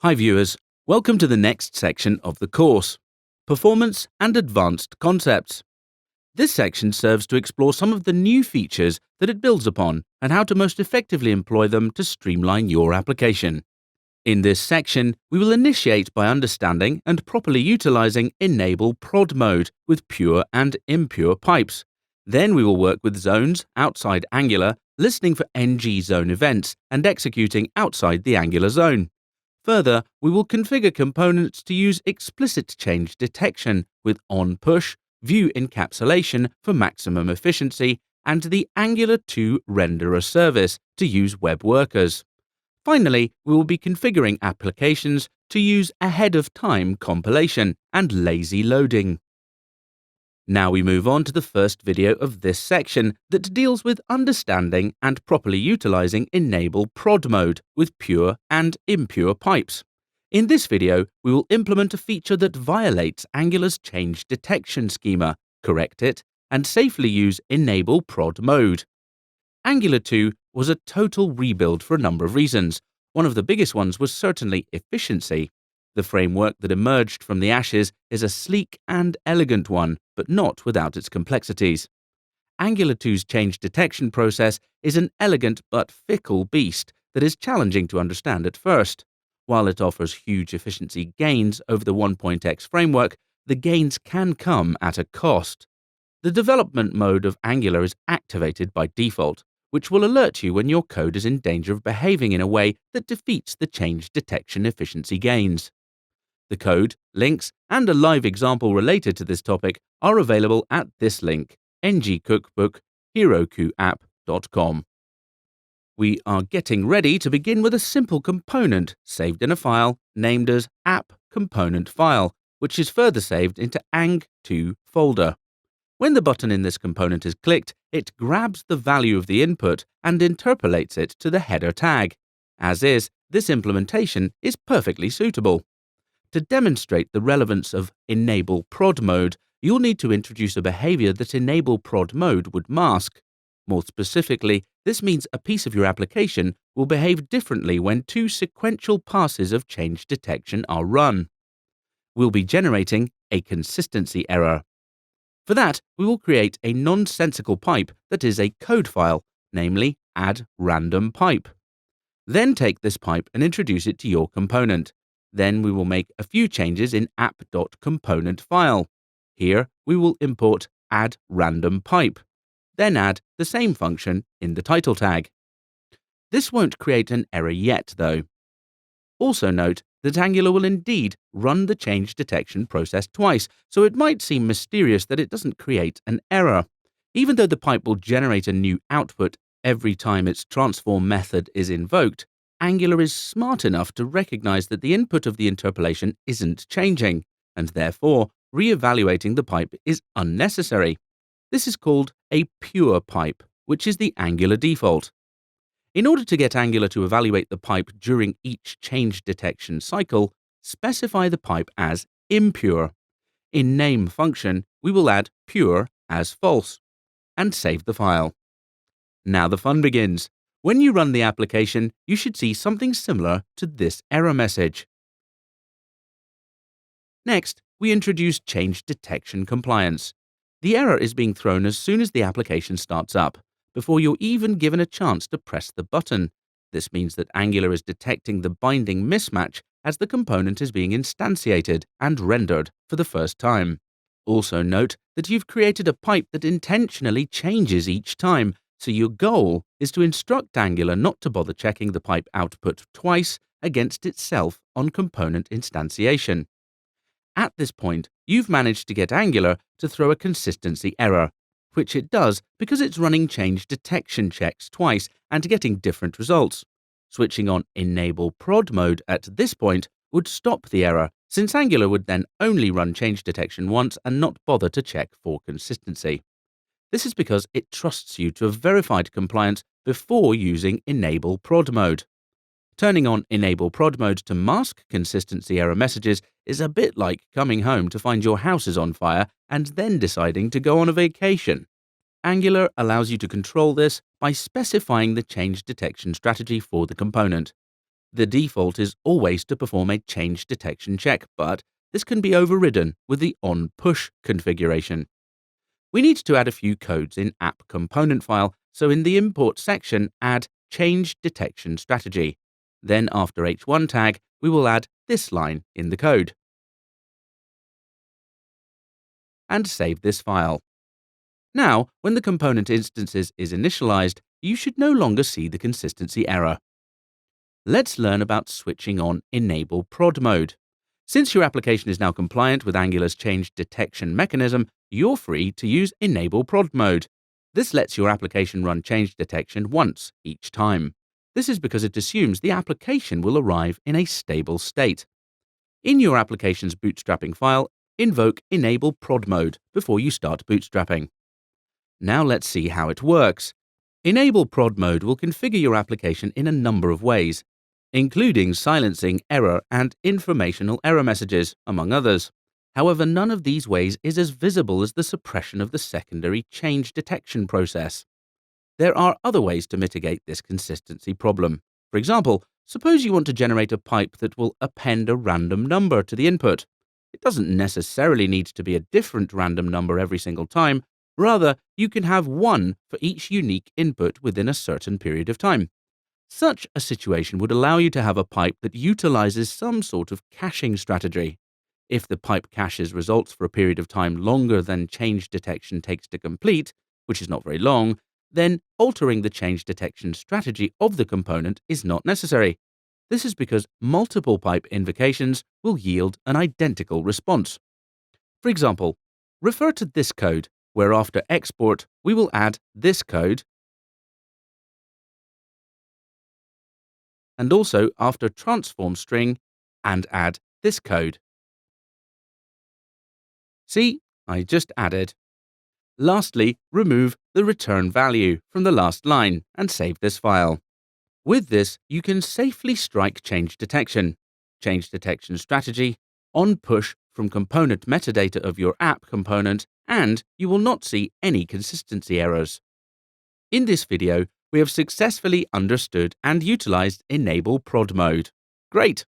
Hi viewers, welcome to the next section of the course, Performance and Advanced Concepts. This section serves to explore some of the new features that it builds upon and how to most effectively employ them to streamline your application. In this section, we will initiate by understanding and properly utilizing Enable Prod mode with pure and impure pipes. Then we will work with zones outside Angular, listening for NG zone events and executing outside the Angular zone. Further, we will configure components to use explicit change detection with onPush, view encapsulation for maximum efficiency, and the Angular 2 renderer service to use web workers. Finally, we will be configuring applications to use ahead-of-time compilation and lazy loading. Now we move on to the first video of this section that deals with understanding and properly utilizing Enable Prod mode with pure and impure pipes. In this video, we will implement a feature that violates Angular's change detection schema, correct it, and safely use Enable Prod mode. Angular 2 was a total rebuild for a number of reasons. One of the biggest ones was certainly efficiency. The framework that emerged from the ashes is a sleek and elegant one, but not without its complexities. Angular 2's change detection process is an elegant but fickle beast that is challenging to understand at first. While it offers huge efficiency gains over the 1.x framework, the gains can come at a cost. The development mode of Angular is activated by default, which will alert you when your code is in danger of behaving in a way that defeats the change detection efficiency gains. The code, links, and a live example related to this topic are available at this link, ngcookbook.herokuapp.com. We are getting ready to begin with a simple component saved in a file named as app component file, which is further saved into ang2 folder. When the button in this component is clicked, it grabs the value of the input and interpolates it to the header tag. As is, this implementation is perfectly suitable. To demonstrate the relevance of Enable Prod mode, you'll need to introduce a behavior that Enable Prod mode would mask. More specifically, this means a piece of your application will behave differently when two sequential passes of change detection are run. We'll be generating a consistency error. For that, we will create a nonsensical pipe that is a code file, namely AddRandomPipe. Then take this pipe and introduce it to your component. Then we will make a few changes in app.component file. Here, we will import AddRandomPipe. Then add the same function in the title tag. This won't create an error yet, though. Also note that Angular will indeed run the change detection process twice, so it might seem mysterious that it doesn't create an error. Even though the pipe will generate a new output every time its transform method is invoked, Angular is smart enough to recognize that the input of the interpolation isn't changing, and therefore re-evaluating the pipe is unnecessary. This is called a pure pipe, which is the Angular default. In order to get Angular to evaluate the pipe during each change detection cycle, specify the pipe as impure. In name function, we will add pure as false, and save the file. Now the fun begins. When you run the application, you should see something similar to this error message. Next, we introduce change detection compliance. The error is being thrown as soon as the application starts up, before you're even given a chance to press the button. This means that Angular is detecting the binding mismatch as the component is being instantiated and rendered for the first time. Also note that you've created a pipe that intentionally changes each time, so your goal is to instruct Angular not to bother checking the pipe output twice against itself on component instantiation. At this point, you've managed to get Angular to throw a consistency error, which it does because it's running change detection checks twice and getting different results. Switching on Enable Prod mode at this point would stop the error, since Angular would then only run change detection once and not bother to check for consistency. This is because it trusts you to have verified compliance before using Enable Prod mode. Turning on Enable Prod mode to mask consistency error messages is a bit like coming home to find your house is on fire and then deciding to go on a vacation. Angular allows you to control this by specifying the change detection strategy for the component. The default is always to perform a change detection check, but this can be overridden with the on-push configuration. We need to add a few codes in app component file, so in the import section, add change detection strategy. Then after h1 tag, we will add this line in the code. And save this file. Now, when the component instances is initialized, you should no longer see the consistency error. Let's learn about switching on Enable Prod mode. Since your application is now compliant with Angular's change detection mechanism, you're free to use Enable Prod mode. This lets your application run change detection once each time. This is because it assumes the application will arrive in a stable state. In your application's bootstrapping file, invoke Enable Prod mode before you start bootstrapping. Now let's see how it works. Enable Prod mode will configure your application in a number of ways, including silencing error and informational error messages, among others. However, none of these ways is as visible as the suppression of the secondary change detection process. There are other ways to mitigate this consistency problem. For example, suppose you want to generate a pipe that will append a random number to the input. It doesn't necessarily need to be a different random number every single time. Rather, you can have one for each unique input within a certain period of time. Such a situation would allow you to have a pipe that utilizes some sort of caching strategy. If the pipe caches results for a period of time longer than change detection takes to complete, which is not very long, then altering the change detection strategy of the component is not necessary. This is because multiple pipe invocations will yield an identical response. For example, refer to this code, where after export we will add this code, and also after transform string and add this code. See, I just added. Lastly, remove the return value from the last line and save this file. With this, you can safely strike change detection strategy, on push from component metadata of your app component, and you will not see any consistency errors. In this video, we have successfully understood and utilized Enable Prod mode. Great!